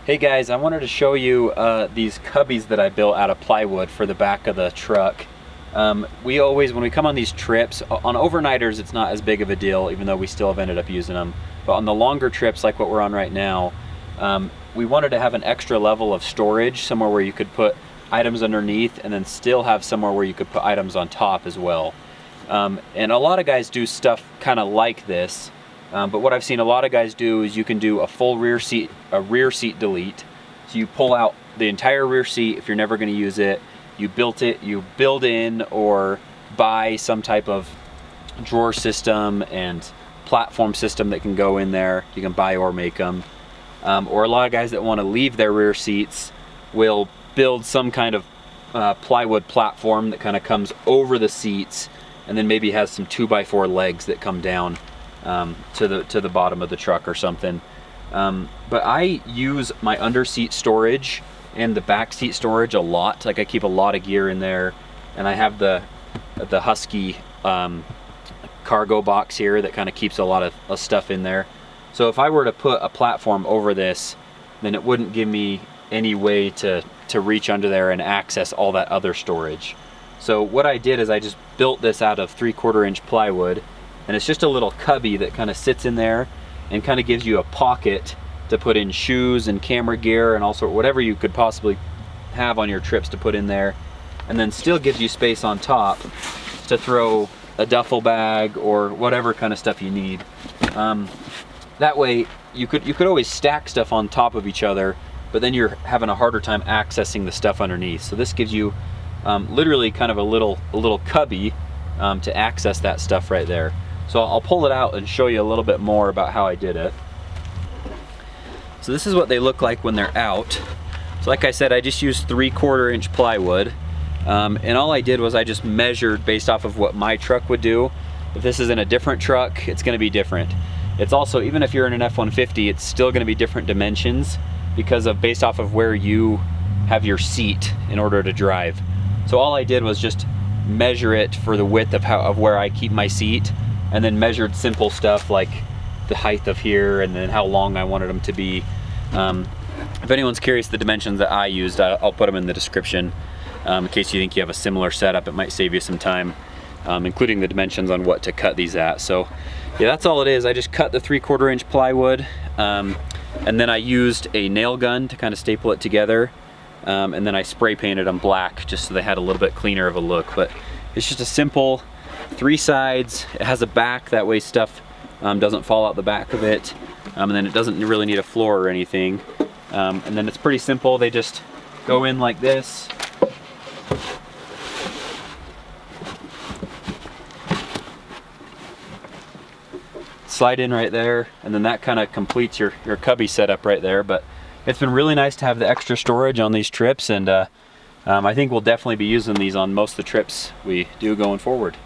Hey guys, I wanted to show you these cubbies that I built out of plywood for the back of the truck. We always, when we come on these trips, on overnighters it's not as big of a deal, even though we still have ended up using them. But on the longer trips, like what we're on right now, we wanted to have an extra level of storage, somewhere where you could put items underneath and then still have somewhere where you could put items on top as well. And a lot of guys do stuff kind of like this. But what I've seen a lot of guys do is you can do a full rear seat delete. So you pull out the entire rear seat if you're never going to use it. You build in or buy some type of drawer system and platform system that can go in there. You can buy or make them. Or a lot of guys that want to leave their rear seats will build some kind of plywood platform that kind of comes over the seats and then maybe has some 2x4 legs that come down to the bottom of the truck or something. But I use my under seat storage and the back seat storage a lot. Like I keep a lot of gear in there, and I have the Husky cargo box here that kind of keeps a lot of stuff in there. So if I were to put a platform over this, then it wouldn't give me any way to reach under there and access all that other storage. So what I did is I just built this out of 3/4 inch plywood, and it's just a little cubby that kind of sits in there and kind of gives you a pocket to put in shoes and camera gear and also whatever you could possibly have on your trips to put in there, and then still gives you space on top to throw a duffel bag or whatever kind of stuff you need. That way you could always stack stuff on top of each other, but then you're having a harder time accessing the stuff underneath. So this gives you literally kind of a little cubby to access that stuff right there. So I'll pull it out and show you a little bit more about how I did it. So this is what they look like when they're out. So like I said, I just used 3/4 inch plywood. And all I did was I just measured based off of what my truck would do. If this is in a different truck, it's gonna be different. It's also, even if you're in an F-150, it's still gonna be different dimensions because of based off of where you have your seat in order to drive. So all I did was just measure it for the width of where I keep my seat, and then measured simple stuff like the height of here and then how long I wanted them to be. If anyone's curious the dimensions that I used, I'll put them in the description in case you think you have a similar setup. It might save you some time, including the dimensions on what to cut these at. So yeah, that's all it is. I just cut the 3/4 inch plywood, and then I used a nail gun to kind of staple it together, and then I spray painted them black just so they had a little bit cleaner of a look. But it's just a simple 3 sides. It has a back, that way stuff doesn't fall out the back of it, and then it doesn't really need a floor or anything, and then it's pretty simple. They just go in like this, slide in right there, and then that kind of completes your cubby setup right there. But it's been really nice to have the extra storage on these trips, and I think we'll definitely be using these on most of the trips we do going forward.